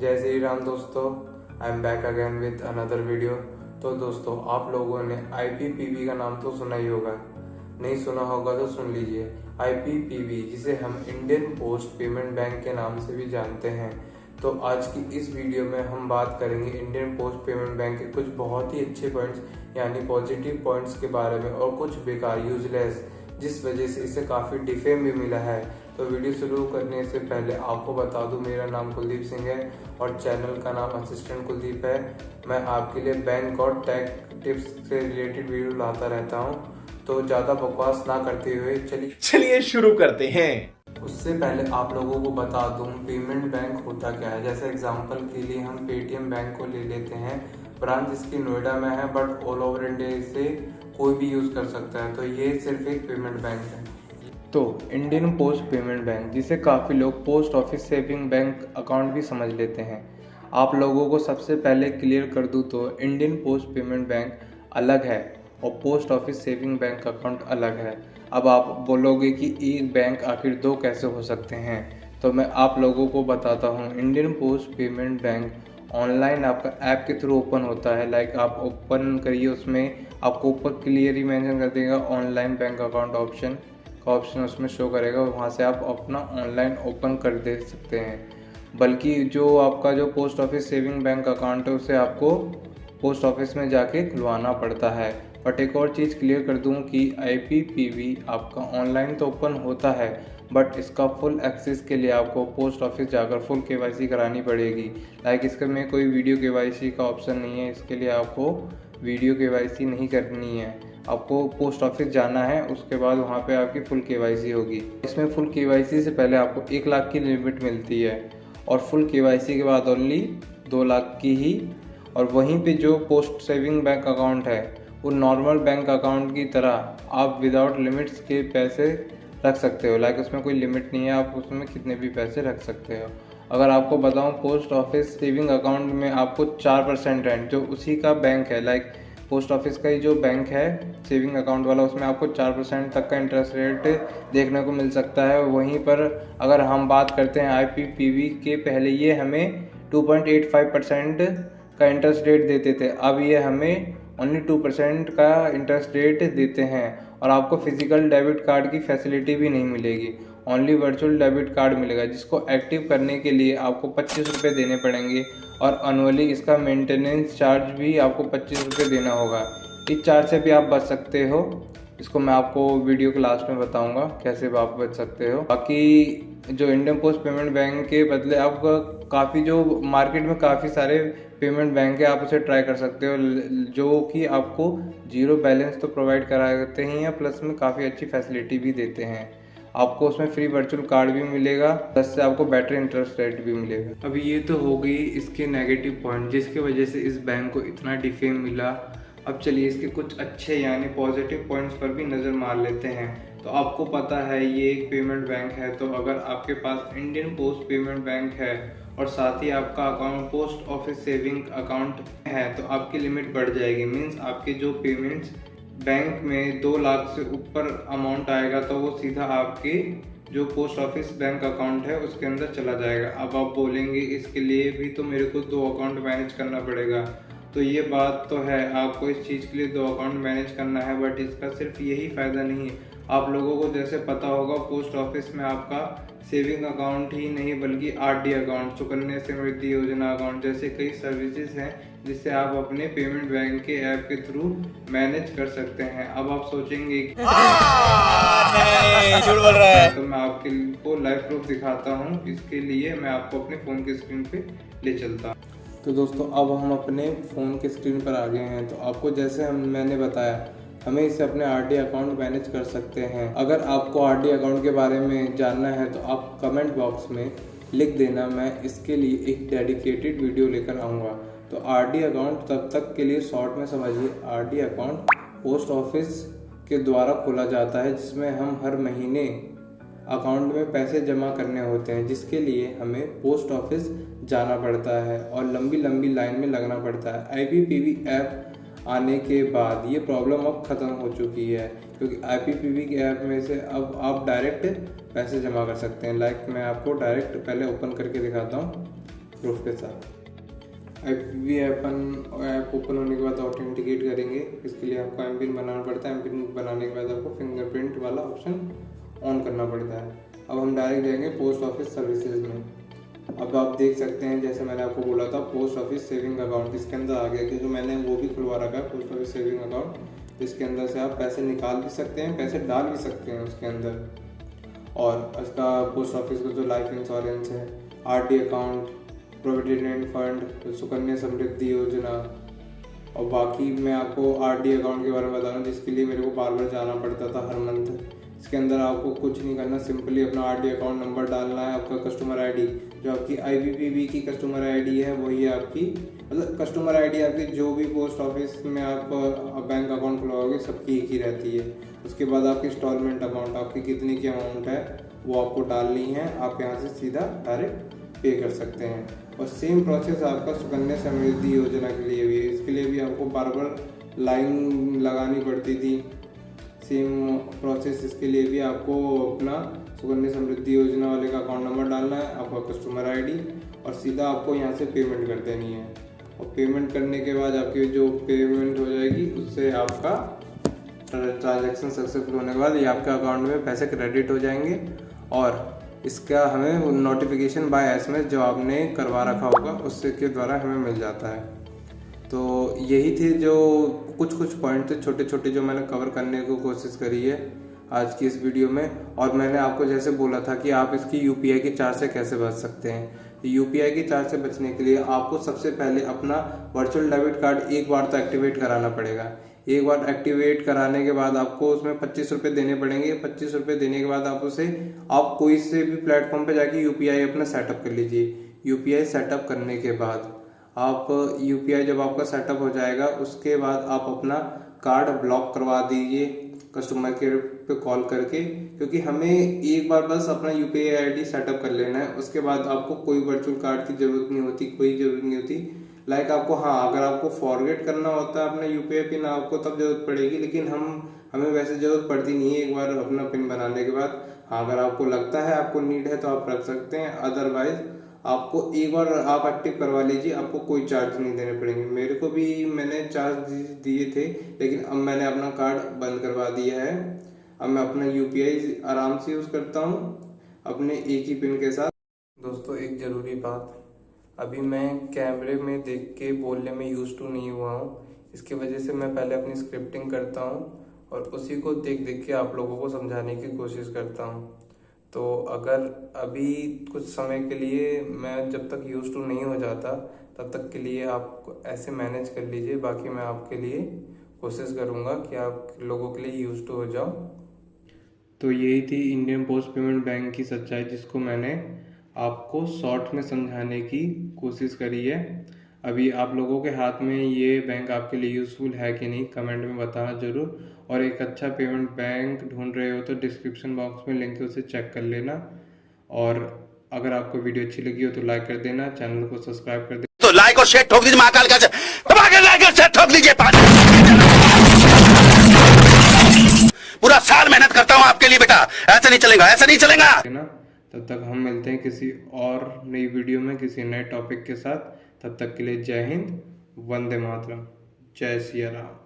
जय श्री राम दोस्तों, I am back again with another video. तो दोस्तों, आप लोगों ने IPPB का नाम तो सुना ही होगा, नहीं सुना होगा तो सुन लीजिए। IPPB जिसे हम इंडियन पोस्ट पेमेंट बैंक के नाम से भी जानते हैं। तो आज की इस वीडियो में हम बात करेंगे इंडियन पोस्ट पेमेंट बैंक के कुछ बहुत ही अच्छे पॉइंट्स यानी पॉजिटिव पॉइंट्स के बारे में और कुछ बेकार यूजलेस जिस वजह से इसे काफ़ी डिफेम भी मिला है। तो वीडियो शुरू करने से पहले आपको बता दूं, मेरा नाम कुलदीप सिंह है और चैनल का नाम असिस्टेंट कुलदीप है। मैं आपके लिए बैंक और टेक टिप्स से रिलेटेड वीडियो लाता रहता हूं। तो ज़्यादा बकवास ना करते हुए चलिए शुरू करते हैं। उससे पहले आप लोगों को बता दूं पेमेंट बैंक होता क्या है। जैसे एग्जांपल के लिए हम पेटीएम बैंक को ले लेते हैं। ब्रांच इसकी नोएडा में है बट ऑल ओवर इंडिया इसे कोई भी यूज़ कर सकता है। तो ये सिर्फ एक पेमेंट बैंक है। तो इंडियन पोस्ट पेमेंट बैंक जिसे काफ़ी लोग post office saving bank account भी समझ लेते हैं। आप लोगों को सबसे पहले क्लियर कर दूं तो इंडियन पोस्ट पेमेंट बैंक अलग है और post office saving bank account अलग है। अब आप बोलोगे कि एक बैंक आखिर दो कैसे हो सकते हैं, तो मैं आप लोगों को बताता हूँ। Indian post payment bank online आपका ऐप के थ्रू ओपन होता है। लाइक आप ओपन करिए, उसमें आपको ऊपर क्लियर ही मेंशन कर देगा ऑनलाइन बैंक अकाउंट ऑप्शन का ऑप्शन उसमें शो करेगा। वहाँ से आप अपना ऑनलाइन ओपन कर दे सकते हैं। बल्कि जो आपका जो post office saving bank account है उसे आपको पोस्ट ऑफिस में जाके खुलवाना पड़ता है। बट एक और चीज़ क्लियर कर दूं कि IPPB आपका ऑनलाइन तो ओपन होता है बट इसका फुल एक्सेस के लिए आपको पोस्ट ऑफिस जाकर फुल KYC करानी पड़ेगी। लाइक इसके में कोई वीडियो KYC का ऑप्शन नहीं है। इसके लिए आपको वीडियो KYC नहीं करनी है। आपको पोस्ट ऑफिस जाना है, उसके बाद वहाँ पे आपकी फुल KYC होगी। इसमें फुल KYC से पहले आपको 1 लाख की लिमिट मिलती है और फुल KYC के बाद ओनली 2 लाख की ही। और वहीं पे जो पोस्ट सेविंग बैंक अकाउंट है वो नॉर्मल बैंक अकाउंट की तरह आप विदाउट लिमिट्स के पैसे रख सकते हो। लाइक उसमें कोई लिमिट नहीं है, आप उसमें कितने भी पैसे रख सकते हो। अगर आपको बताऊं, पोस्ट ऑफिस सेविंग अकाउंट में आपको 4% है जो उसी का बैंक है। लाइक पोस्ट ऑफिस का ही जो बैंक है सेविंग अकाउंट वाला, उसमें आपको 4% तक का इंटरेस्ट रेट देखने को मिल सकता है। वहीं पर अगर हम बात करते हैं IPPB के, पहले ये हमें 2.85% का इंटरेस्ट रेट देते थे, अब ये हमें ओनली 2% का इंटरेस्ट रेट देते हैं। और आपको फिजिकल डेबिट कार्ड की फैसिलिटी भी नहीं मिलेगी, ओनली वर्चुअल डेबिट कार्ड मिलेगा जिसको एक्टिव करने के लिए आपको 25 रुपये देने पड़ेंगे और एनुअली इसका मेंटेनेंस चार्ज भी आपको 25 रुपये देना होगा। इस चार्ज से भी आप बच सकते हो, इसको मैं आपको वीडियो के लास्ट में बताऊंगा कैसे आप बच सकते हो। बाकी जो इंडियन पोस्ट पेमेंट बैंक के बदले आप काफ़ी जो मार्केट में काफ़ी सारे पेमेंट बैंक है, आप उसे ट्राई कर सकते हो जो कि आपको जीरो बैलेंस तो प्रोवाइड कराते ही हैं, प्लस में काफ़ी अच्छी फैसिलिटी भी देते हैं। आपको उसमें फ्री वर्चुअल कार्ड भी मिलेगा, प्लस से आपको बेटर इंटरेस्ट रेट भी मिलेगा। अभी ये तो हो गई इसके नेगेटिव पॉइंट जिसकी वजह से इस बैंक को इतना डिफेम मिला। अब चलिए इसके कुछ अच्छे यानी पॉजिटिव पॉइंट्स पर भी नज़र मार लेते हैं। तो आपको पता है ये एक पेमेंट बैंक है, तो अगर आपके पास इंडियन पोस्ट पेमेंट बैंक है और साथ ही आपका account post office saving account है तो आपकी लिमिट बढ़ जाएगी। मीन्स आपके जो पेमेंट्स बैंक में 2 लाख से ऊपर अमाउंट आएगा तो वो सीधा आपके जो पोस्ट ऑफिस बैंक अकाउंट है उसके अंदर चला जाएगा। अब आप बोलेंगे इसके लिए भी तो मेरे को 2 अकाउंट मैनेज करना पड़ेगा। तो ये बात तो है, आपको इस चीज़ के लिए 2 अकाउंट मैनेज करना है, बट इसका सिर्फ यही फ़ायदा नहीं है। आप लोगों को जैसे पता होगा पोस्ट ऑफिस में आपका सेविंग अकाउंट ही नहीं बल्कि RD अकाउंट, सुकन्या समृद्धि योजना अकाउंट जैसे कई सर्विसेज हैं जिससे आप अपने पेमेंट बैंक के ऐप के थ्रू मैनेज कर सकते हैं। अब आप सोचेंगे झूठ बोल रहा है, तो मैं आपको लाइव प्रूफ दिखाता हूँ। इसके लिए मैं आपको अपने फ़ोन की स्क्रीन पे ले चलता हूँ। तो दोस्तों, अब हम अपने फ़ोन के स्क्रीन पर आ गए हैं। तो आपको जैसे मैंने बताया, हमें इसे अपने RD अकाउंट मैनेज कर सकते हैं। अगर आपको RD अकाउंट के बारे में जानना है तो आप कमेंट बॉक्स में लिख देना, मैं इसके लिए एक डेडिकेटेड वीडियो लेकर आऊँगा। तो RD अकाउंट तब तक के लिए शॉर्ट में समझिए, RD अकाउंट पोस्ट ऑफिस के द्वारा खोला जाता है जिसमें हम हर महीने अकाउंट में पैसे जमा करने होते हैं, जिसके लिए हमें पोस्ट ऑफिस जाना पड़ता है और लंबी लंबी लाइन में लगना पड़ता है। IPPB ऐप आने के बाद ये प्रॉब्लम अब ख़त्म हो चुकी है क्योंकि IPPB के ऐप में से अब आप डायरेक्ट पैसे जमा कर सकते हैं। लाइक मैं आपको डायरेक्ट पहले ओपन करके दिखाता हूँ। प्रूफ के साथ। IPPB ऐप ओपन होने के बाद ऑथेंटिकेट करेंगे। इसके लिए आपको एमपिन बनाना पड़ता है। एमपिन बनाने के बाद आपको फिंगरप्रिंट वाला ऑप्शन ऑन करना पड़ता है। अब हम डायरेक्ट जाएंगे पोस्ट ऑफिस सर्विसेज में। अब आप देख सकते हैं जैसे मैंने आपको बोला था पोस्ट ऑफिस सेविंग अकाउंट इसके अंदर आ गया, क्योंकि मैंने वो भी खुलवा रखा है पोस्ट ऑफिस सेविंग अकाउंट, जिसके अंदर से आप पैसे निकाल भी सकते हैं, पैसे डाल भी सकते हैं उसके अंदर। और उसका पोस्ट ऑफिस का जो लाइफ इंश्योरेंस है, RD account, provident fund, Sukanya Samriddhi Yojana, और बाकी मैं आपको RD अकाउंट के बारे में बता रहा हूँ जिसके लिए मेरे को बार बार जाना पड़ता था हर मंथ। इसके अंदर आपको कुछ नहीं करना, सिंपली अपना RD अकाउंट नंबर डालना है, आपका कस्टमर ID जो आपकी IPPB की कस्टमर ID है वही है आपकी, मतलब कस्टमर ID आपकी जो भी पोस्ट ऑफिस में आप बैंक अकाउंट खुलवाओगे सबकी एक ही रहती है। उसके बाद आपकी इंस्टॉलमेंट अमाउंट आपकी कितनी की अमाउंट है वो आपको डालनी है, आप यहाँ से सीधा डायरेक्ट पे कर सकते हैं। और सेम प्रोसेस आपका सुकन्या समृद्धि योजना के लिए भी है। इसके लिए भी आपको बार बार लाइन लगानी पड़ती थी। सेम प्रोसेस इसके लिए भी आपको अपना सुकन्या समृद्धि योजना वाले का अकाउंट नंबर डालना है, आपका कस्टमर ID, और सीधा आपको यहाँ से पेमेंट कर देनी है। और पेमेंट करने के बाद आपकी जो पेमेंट हो जाएगी उससे आपका ट्रांजैक्शन सक्सेसफुल होने के बाद ये आपके अकाउंट में पैसे क्रेडिट हो जाएंगे। और इसका हमें नोटिफिकेशन बाय SMS जो आपने करवा रखा होगा उससे के द्वारा हमें मिल जाता है। तो यही थे जो कुछ पॉइंट थे छोटे छोटे जो मैंने कवर करने को कोशिश करी है आज की इस वीडियो में। और मैंने आपको जैसे बोला था कि आप इसकी UPI के चार्ज से कैसे बच सकते हैं। UPI के चार्ज से बचने के लिए आपको सबसे पहले अपना वर्चुअल डेबिट कार्ड एक बार तो एक्टिवेट कराना पड़ेगा। एक बार एक्टिवेट कराने के बाद आपको उसमें 25 रुपये देने पड़ेंगे। 25 रुपये देने के बाद आप कोई से भी प्लेटफॉर्म पे जाके UPI अपना सेटअप कर लीजिए। UPI सेटअप करने के बाद आप UPI जब आपका सेटअप हो जाएगा उसके बाद आप अपना कार्ड ब्लॉक करवा दीजिए कस्टमर केयर पे कॉल करके, क्योंकि हमें एक बार बस अपना UPI ID सेटअप कर लेना है। उसके बाद आपको कोई वर्चुअल कार्ड की ज़रूरत नहीं होती, कोई ज़रूरत नहीं होती। लाइक आपको अगर आपको फॉरगेट करना होता है अपना UPI पिन आपको तब जरूरत पड़ेगी, लेकिन हमें वैसे ज़रूरत पड़ती नहीं है एक बार अपना पिन बनाने के बाद। अगर आपको लगता है आपको नीड है तो आप रख सकते हैं, अदरवाइज आपको एक बार आप एक्टिव करवा लीजिए, आपको कोई चार्ज नहीं देने पड़ेंगे। मेरे को भी मैंने चार्ज दिए थे, लेकिन अब मैंने अपना कार्ड बंद करवा दिया है। अब मैं अपना UPI आराम से यूज़ करता हूँ अपने एक ही पिन के साथ। दोस्तों एक ज़रूरी बात, अभी मैं कैमरे में देख के बोलने में यूज़ टू नहीं हुआ हूँ, इसकी वजह से मैं पहले अपनी स्क्रिप्टिंग करता हूँ और उसी को देख देख के आप लोगों को समझाने की कोशिश करता हूँ। तो अगर अभी कुछ समय के लिए मैं जब तक यूज़ टू नहीं हो जाता तब तक के लिए आप ऐसे मैनेज कर लीजिए, बाकी मैं आपके लिए कोशिश करूँगा कि आप लोगों के लिए यूज़ टू हो जाओ। तो यही थी इंडियन पोस्ट पेमेंट बैंक की सच्चाई, जिसको मैंने आपको शॉर्ट में समझाने की कोशिश करी है। अभी आप लोगों के हाथ में ये बैंक आपके लिए यूज़फुल है कि नहीं कमेंट में बताना ज़रूर। और एक अच्छा पेमेंट बैंक ढूंढ रहे हो तो डिस्क्रिप्शन बॉक्स में लिंक है, उसे चेक कर लेना। और अगर आपको वीडियो अच्छी लगी हो तो लाइक कर देना, चैनल को सब्सक्राइब कर देना। तो लाइक और शेयर ठोक दीजिए, महाकाल का लाइक और शेयर ठोक दीजिए। पूरा साल मेहनत करता हूँ आपके लिए बेटा, ऐसा नहीं चलेगा, ऐसा नहीं चलेगा। तब तक हम मिलते हैं किसी और नई वीडियो में किसी नए टॉपिक के साथ। तब तक के लिए जय हिंद, वंदे मातरम, जय सिया राम।